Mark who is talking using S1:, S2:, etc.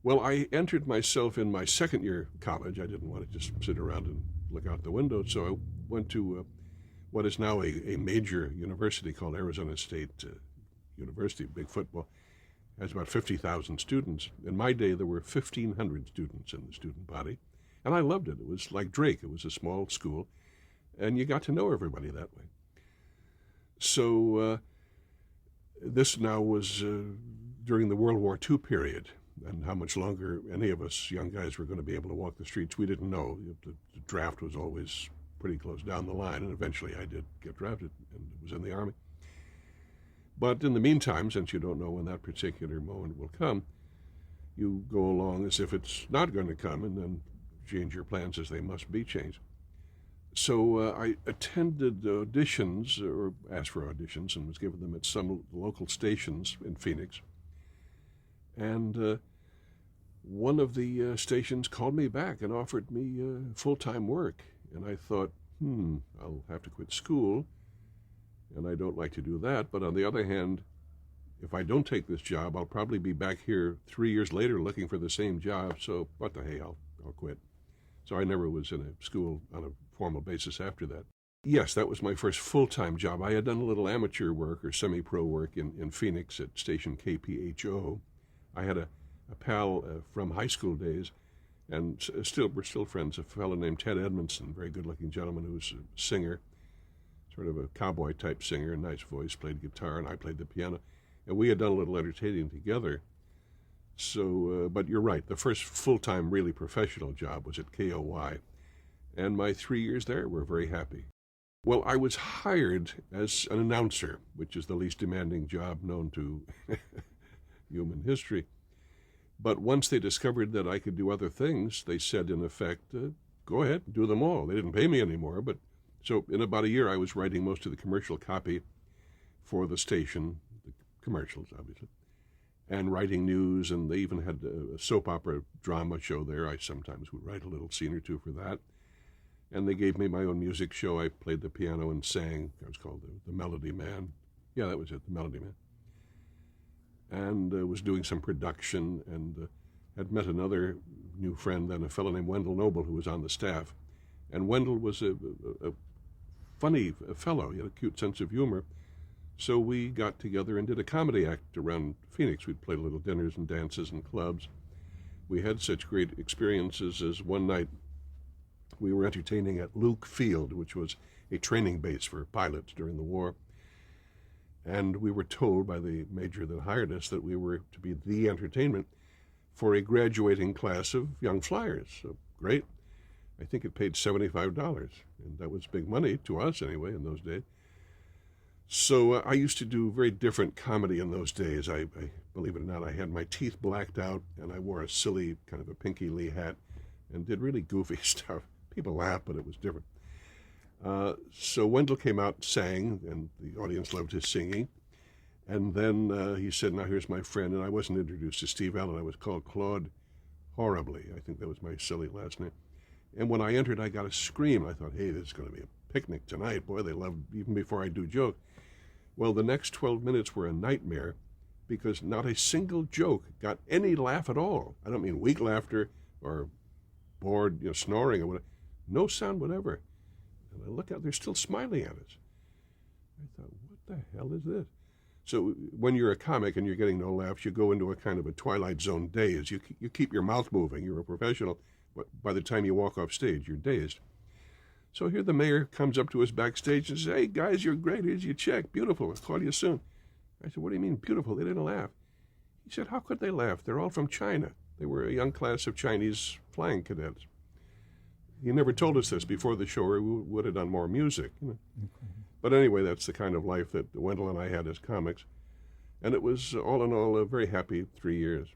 S1: Well, I entered myself in my second year college. I didn't want to just sit around and look out the window, so I went to what is now a major university called Arizona State University, big football. It has about 50,000 students. In my day, there were 1,500 students in the student body, and I loved it. It was like Drake. It was a small school, and you got to know everybody that way. So this now was during the World War II period, and how much longer any of us young guys were going to be able to walk the streets, we didn't know. The draft was always pretty close down the line, and eventually I did get drafted and was in the Army. But in the meantime, since you don't know when that particular moment will come, you go along as if it's not going to come and then change your plans as they must be changed. So I attended auditions, or asked for auditions, and was given them at some local stations in Phoenix. And one of the stations called me back and offered me full-time work. And I thought, I'll have to quit school, and I don't like to do that. But on the other hand, if I don't take this job, I'll probably be back here 3 years later looking for the same job. So what the hey, I'll quit. So I never was in a school on a formal basis after that. Yes, that was my first full-time job. I had done a little amateur work or semi-pro work in Phoenix at station KPHO. I had a pal from high school days, and we're still friends, a fellow named Ted Edmondson, very good-looking gentleman who's a singer, sort of a cowboy-type singer, a nice voice, played guitar, and I played the piano. And we had done a little entertaining together. So, but you're right, the first full-time, really professional job was at KOY, and my 3 years there were very happy. Well, I was hired as an announcer, which is the least demanding job known to human history. But once they discovered that I could do other things, they said, in effect, go ahead, do them all. They didn't pay me anymore, but so in about a year, I was writing most of the commercial copy for the station, the commercials, obviously, and writing news, and they even had a soap opera drama show there. I sometimes would write a little scene or two for that. And they gave me my own music show. I played the piano and sang. I was called the Melody Man. Yeah, that was it, the Melody Man. And was doing some production, and had met another new friend then, a fellow named Wendell Noble, who was on the staff. And Wendell was a funny fellow. He had a cute sense of humor. So we got together and did a comedy act around Phoenix. We'd play little dinners and dances and clubs. We had such great experiences as one night we were entertaining at Luke Field, which was a training base for pilots during the war. And we were told by the major that hired us that we were to be the entertainment for a graduating class of young flyers. So great. I think it paid $75, and that was big money to us anyway in those days. So I used to do very different comedy in those days. I believe it or not, I had my teeth blacked out, and I wore a silly kind of a Pinky Lee hat and did really goofy stuff. People laughed, but it was different. So Wendell came out and sang, and the audience loved his singing. And then he said, now here's my friend. And I wasn't introduced to Steve Allen. I was called Claude Horribly. I think that was my silly last name. And when I entered, I got a scream. I thought, hey, this is going to be a picnic tonight. Boy, they love even before I do joke. Well, the next 12 minutes were a nightmare because not a single joke got any laugh at all. I don't mean weak laughter or bored, snoring or whatever. No sound whatever. And I look out, they're still smiling at us. I thought, what the hell is this? So when you're a comic and you're getting no laughs, you go into a kind of a Twilight Zone daze. You keep your mouth moving. You're a professional. But by the time you walk off stage, you're dazed. So here the mayor comes up to us backstage and says, hey, guys, you're great. Here's your check. Beautiful. I'll call you soon. I said, what do you mean beautiful? They didn't laugh. He said, how could they laugh? They're all from China. They were a young class of Chinese flying cadets. He never told us this before the show, or we would have done more music. Okay. But anyway, that's the kind of life that Wendell and I had as comics. And it was, all in all, a very happy 3 years.